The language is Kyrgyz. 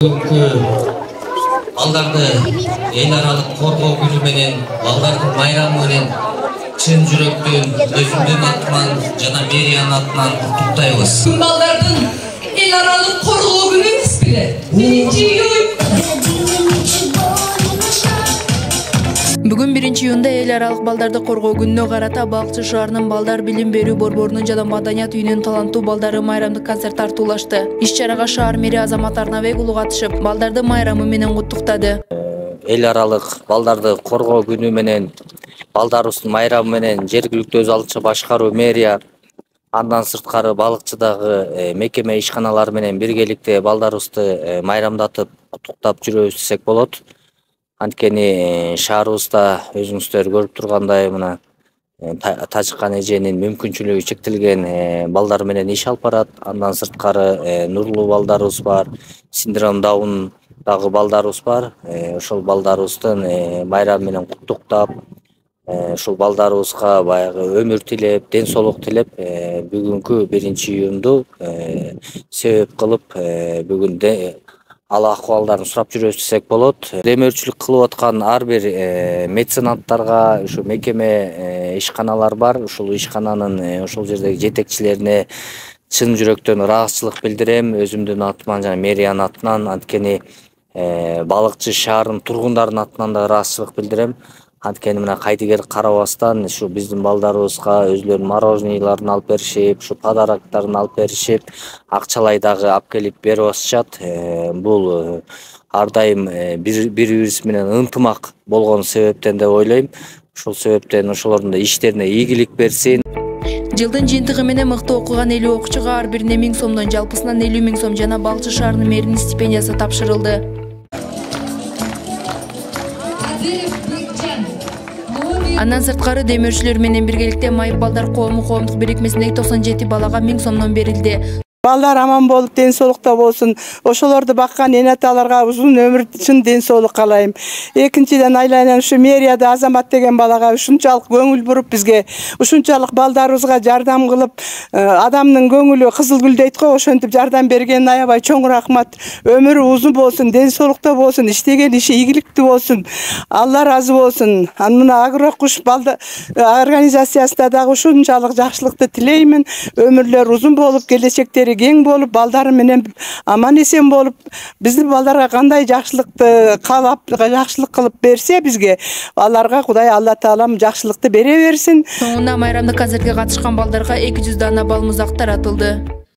Бүгүнкү балдарды эл аралык коргоо күнү менен балдардын майрамы менен чын жүрөктөн өзүмдүн атыман жана мэриянын атынан куттуктайбыз. Балдардын эл аралык коргоо күнү эмес беле? 1-iyun. Бүгүн 1-iyunda эл аралык балдарды коргоо күнүнө карата Балыкчы шаарынын балдар билим берүү борборунун жана маданият үйүнүн таланттуу балдары майрамдык концерт тартуулашты. Иш-чарага шаар мэри Азамат Арнабек уулу катышып, балдарды майрамы менен куттуктады. Эл аралык балдарды коргоо күнү менен балдарыбыздын майрамы менен жергиликтүү өз алдынча башкаруу мэрия андан сырткары балыкчыдагы мекеме ишканалары менен биргеликте балдарыбызды майрамдатып куттуктап жүрөбүз десек болот. Анткени шаарыбызда өзүңүздөр көрүп тургандай мына Тажыккан эженин мүмкүнчүлүгү чектелген балдар менен иш алып барат. Андан сырткары нурлуу балдарыбыз бар, синдром Даундагы балдарыбыз бар. Ошол балдарыбыздын майрамы менен куттуктап, ушул балдарыбызга баягы өмүр тилеп, ден соолук тилеп, бүгүнкү 1-iyunду себеп кылып, бүгүн ал акыбалдарын сурап жүрөбүз десек болот. Демөөрчүлүк кылып аткан ар бир меценаттарга, ушу мекеме ишканалар бар. Ушул ишкананын ошол жердеги жетекчилерине чын жүрөктөн ыраазычылык билдирем. Өзүмдүн атыман жана мэриянын атынан, анткени Балыкчы шаарынын тургундарынын атынан да ыраазычылык билдирем. Анткени мына кайдыгер карабастан ушу биздин балдарыбызга өзүлөрүнүн мороженыйларын алып беришип, ушу подароктарын алып беришип, акчалай дагы алып келип берип атышат. Бул ар дайым бири-бирибиз менен ынтымак болгон себептен деп ойлойм. Ушул себептен ошолордун да иштерине ийгилик берсин. Жылдын жыйынтыгы менен мыкты окуган 50 окуучуга ар бирине 1000 сомдон жалпысынан 50 000 сом жана Балыкчы шаарынын мэринин стипендиясы тапшырылды. Андан сырткары демөөрчүлөр менен биргеликте Майып балдар коомдук бирикмесиндеги 97 балага 1000 сомдон берилди. Балдар аман болуп, ден соолукта болсун. Ошолорду баккан эне аталарга узун өмүр, чын ден соолук каалайм. Экинчиден айланан ушу мэрияда Азамат деген балага ушунчалык көңүл буруп, бизге ушунчалык балдарыбызга жардам кылып, адамдын көңүлү кызыл гүл дейт го, ошентип жардам берген аябай чоң рахмат. Өмүрү узун болсун, ден соолукта болсун, иштеген иши ийгиликтүү болсун. Алла разы болсун. Мына Агрокуш организациясында дагы ушунчалык жакшылыкты тилеймин. Өмүрлөр узун болуп, келечектери кең болуп, балдары менен аман эсен болуп, биздин балдарга кандай жакшылыкты каалап, жакшылык кылып берсе бизге, аларга Кудай Алла Таалам жакшылыкты бере берсин. Соңунда майрамдык концертке катышкан балдарга 200 дана балмузак таратылды.